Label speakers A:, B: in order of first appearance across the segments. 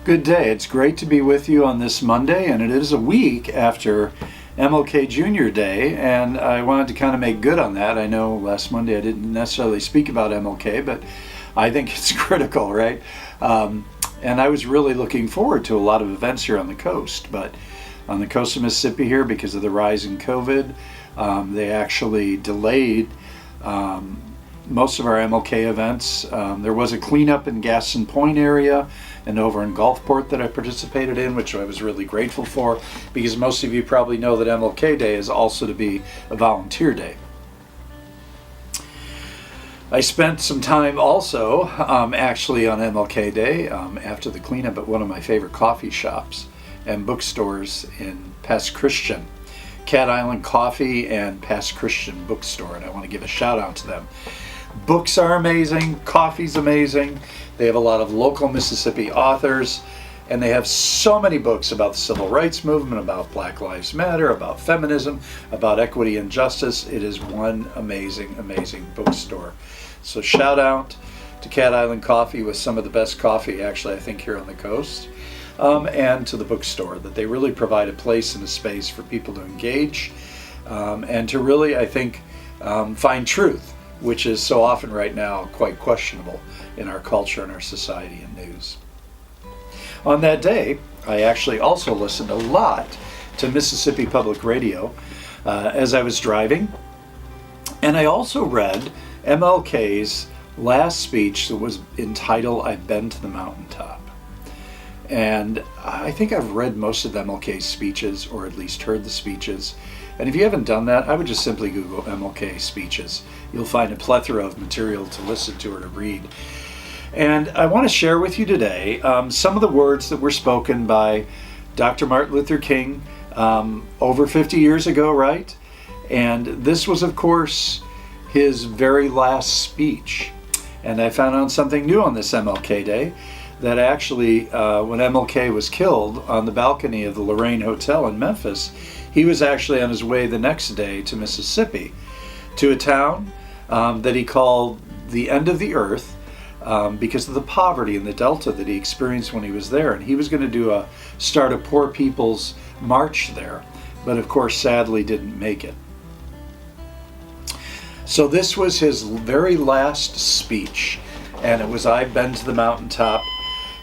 A: Good day. It's great to be with you on this Monday, and it is a week after MLK Jr. Day, and I wanted to kind of make good on that. I know last Monday I didn't necessarily speak about MLK, but I think it's critical, right? And I was really looking forward to a lot of events here on the coast, but on the coast of Mississippi here, because of the rise in COVID, they actually delayed most of our MLK events. There was a cleanup in Gaston Point area and over in Gulfport that I participated in, which I was really grateful for, because most of you probably know that MLK Day is also to be a volunteer day. I spent some time also actually on MLK Day after the cleanup at one of my favorite coffee shops and bookstores in Pass Christian, Cat Island Coffee and Pass Christian Bookstore, and I want to give a shout out to them. Books are amazing, coffee's amazing. They have a lot of local Mississippi authors, and they have so many books about the civil rights movement, about Black Lives Matter, about feminism, about equity and justice. It is one amazing, amazing bookstore. So shout out to Cat Island Coffee with some of the best coffee, actually, I think, here on the coast, and to the bookstore, that they really provide a place and a space for people to engage and to really, I think, find truth, which is so often right now quite questionable in our culture and our society and news. On that day, I actually also listened a lot to Mississippi Public Radio as I was driving, and I also read MLK's last speech that was entitled, "I've Been to the Mountaintop." And I think I've read most of MLK's speeches, or at least heard the speeches. And if you haven't done that, I would just simply Google MLK speeches. You'll find a plethora of material to listen to or to read. And I want to share with you today some of the words that were spoken by Dr. Martin Luther King over 50 years ago, right? And this was, of course, his very last speech. And I found out something new on this MLK Day, that actually when MLK was killed on the balcony of the Lorraine Hotel in Memphis, he was actually on his way the next day to Mississippi, to a town that he called the end of the earth because of the poverty in the Delta that he experienced when he was there. And he was going to start a poor people's march there, but of course sadly didn't make it. So this was his very last speech, and it was, "I've been to the mountaintop,"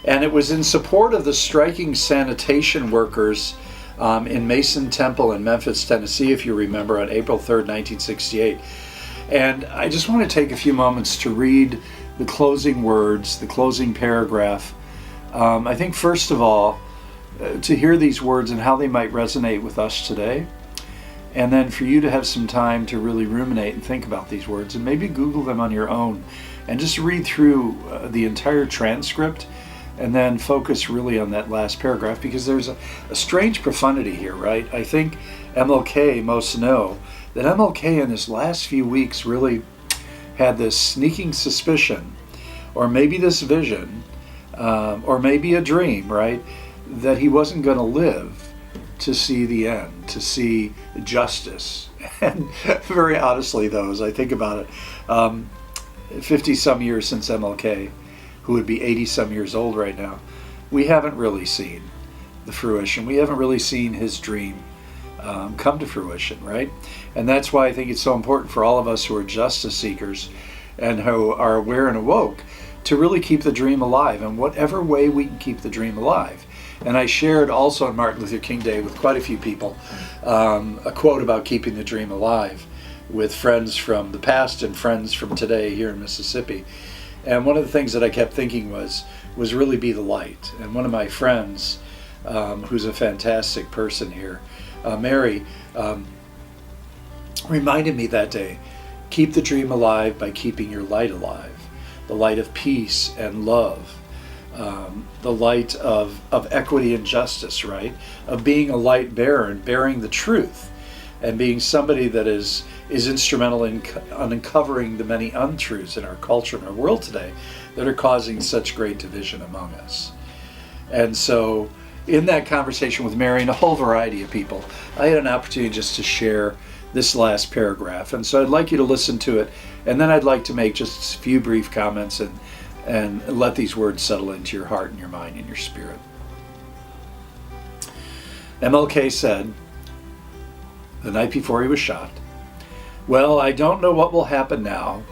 A: and it was in support of the striking sanitation workers in Mason Temple in Memphis, Tennessee, if you remember, on April 3rd, 1968. And I just want to take a few moments to read the closing words, the closing paragraph. I think, first of all, to hear these words and how they might resonate with us today, and then for you to have some time to really ruminate and think about these words, and maybe Google them on your own, and just read through the entire transcript, and then focus really on that last paragraph, because there's a strange profundity here, right? I think MLK, most know that MLK in his last few weeks really had this sneaking suspicion, or maybe this vision, or maybe a dream, right, that he wasn't going to live to see the end, to see justice. And very honestly, though, as I think about it, 50 some years since MLK, who would be 80 some years old right now, we haven't really seen the fruition. We haven't really seen his dream come to fruition, right? And that's why I think it's so important for all of us who are justice seekers and who are aware and awoke to really keep the dream alive in whatever way we can keep the dream alive. And I shared also on Martin Luther King Day with quite a few people a quote about keeping the dream alive with friends from the past and friends from today here in Mississippi. And one of the things that I kept thinking was really be the light. And one of my friends, who's a fantastic person here, Mary, reminded me that day, keep the dream alive by keeping your light alive, the light of peace and love, the light of equity and justice, right? Of being a light bearer and bearing the truth, and being somebody that is instrumental in uncovering the many untruths in our culture and our world today that are causing such great division among us. And so in that conversation with Mary and a whole variety of people, I had an opportunity just to share this last paragraph. And so I'd like you to listen to it, and then I'd like to make just a few brief comments and let these words settle into your heart and your mind and your spirit. MLK said, the night before he was shot, "Well, I don't know what will happen now.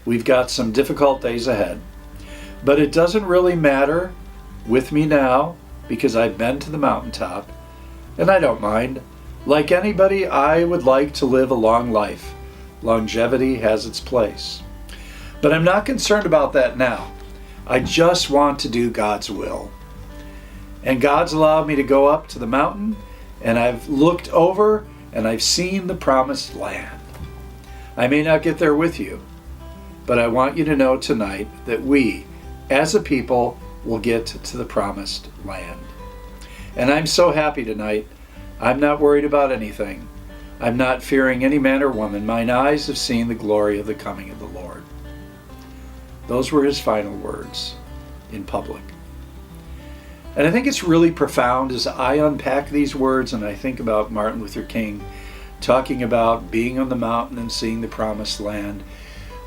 A: We've got some difficult days ahead. But it doesn't really matter with me now because I've been to the mountaintop and I don't mind. Like anybody, I would like to live a long life. Longevity has its place. But I'm not concerned about that now. I just want to do God's will. And God's allowed me to go up to the mountain, and I've looked over and I've seen the promised land. I may not get there with you, but I want you to know tonight that we, as a people, will get to the promised land. And I'm so happy tonight. I'm not worried about anything. I'm not fearing any man or woman. Mine eyes have seen the glory of the coming of the Lord." Those were his final words in public. And I think it's really profound as I unpack these words and I think about Martin Luther King talking about being on the mountain and seeing the promised land,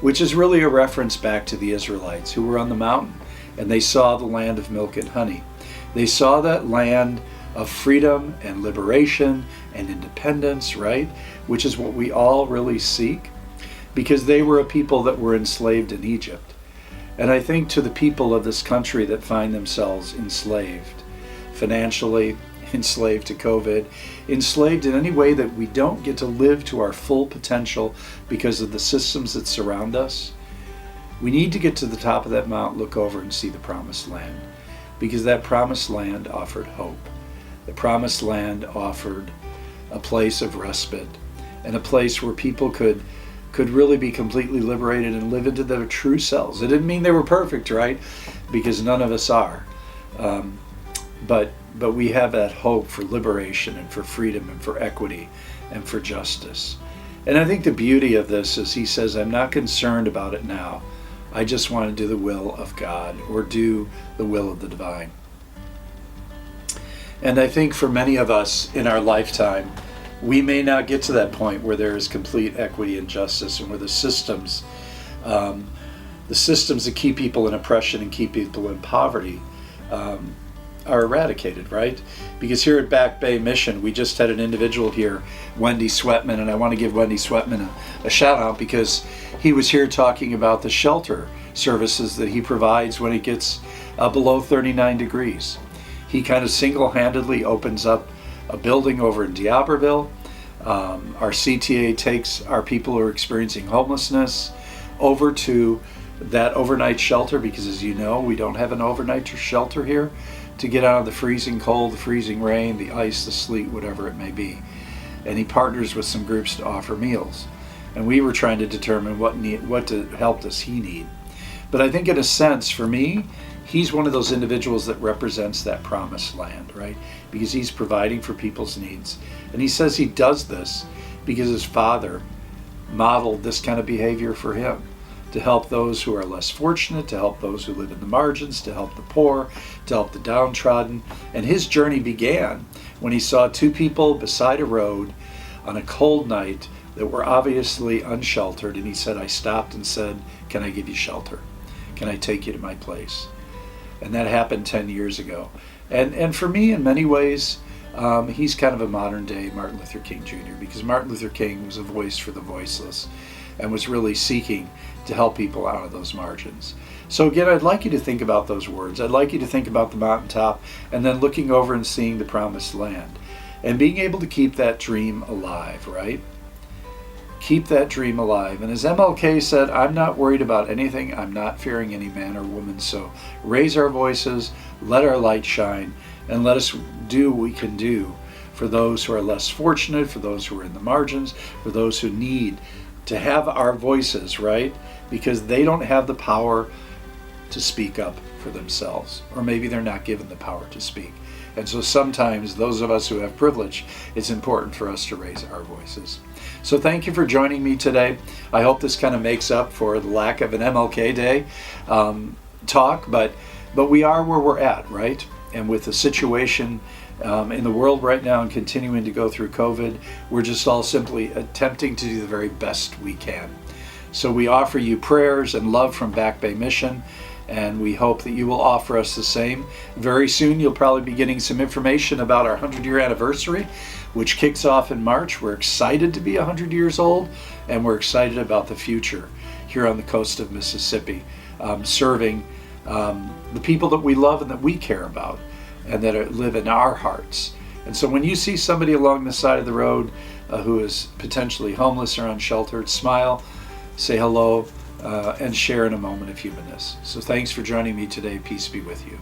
A: which is really a reference back to the Israelites who were on the mountain and they saw the land of milk and honey. They saw that land of freedom and liberation and independence, right? Which is what we all really seek, because they were a people that were enslaved in Egypt. And I think to the people of this country that find themselves enslaved, financially, enslaved to COVID, enslaved in any way that we don't get to live to our full potential because of the systems that surround us, we need to get to the top of that mountain, look over and see the promised land, because that promised land offered hope. The promised land offered a place of respite and a place where people could really be completely liberated and live into their true selves. It didn't mean they were perfect, right? Because none of us are. But we have that hope for liberation and for freedom and for equity and for justice. And I think the beauty of this is he says, I'm not concerned about it now. I just want to do the will of God, or do the will of the divine. And I think for many of us in our lifetime, we may not get to that point where there is complete equity and justice, and where the systems that keep people in oppression and keep people in poverty are eradicated, right? Because here at Back Bay Mission, we just had an individual here, Wendy Sweatman, and I want to give Wendy Sweatman a shout out because he was here talking about the shelter services that he provides when it gets below 39 degrees. He kind of single-handedly opens up a building over in D'Iberville. Our CTA takes our people who are experiencing homelessness over to that overnight shelter, because as you know, we don't have an overnight shelter here to get out of the freezing cold, the freezing rain, the ice, the sleet, whatever it may be. And he partners with some groups to offer meals. And we were trying to determine what help does he need. But I think in a sense, for me, he's one of those individuals that represents that promised land, right? Because he's providing for people's needs. And he says he does this because his father modeled this kind of behavior for him, to help those who are less fortunate, to help those who live in the margins, to help the poor, to help the downtrodden. And his journey began when he saw two people beside a road on a cold night that were obviously unsheltered. And he said, I stopped and said, can I give you shelter? Can I take you to my place? And that happened 10 years ago. And for me, in many ways, he's kind of a modern day Martin Luther King Jr., because Martin Luther King was a voice for the voiceless and was really seeking to help people out of those margins. So again, I'd like you to think about those words. I'd like you to think about the mountaintop and then looking over and seeing the promised land and being able to keep that dream alive, right? Keep that dream alive. And as MLK said, I'm not worried about anything. I'm not fearing any man or woman. So raise our voices, let our light shine, and let us do what we can do for those who are less fortunate, for those who are in the margins, for those who need to have our voices, right? Because they don't have the power to speak up for themselves, or maybe they're not given the power to speak. And so sometimes those of us who have privilege, it's important for us to raise our voices. So thank you for joining me today. I hope this kind of makes up for the lack of an MLK Day talk, but we are where we're at, right? And with the situation in the world right now and continuing to go through COVID, we're just all simply attempting to do the very best we can. So we offer you prayers and love from Back Bay Mission, and we hope that you will offer us the same. Very soon you'll probably be getting some information about our 100-year anniversary, which kicks off in March. We're excited to be 100 years old, and we're excited about the future here on the coast of Mississippi, serving the people that we love and that we care about and that live in our hearts. And so when you see somebody along the side of the road who is potentially homeless or unsheltered, smile, say hello, and share in a moment of humanness. So thanks for joining me today. Peace be with you.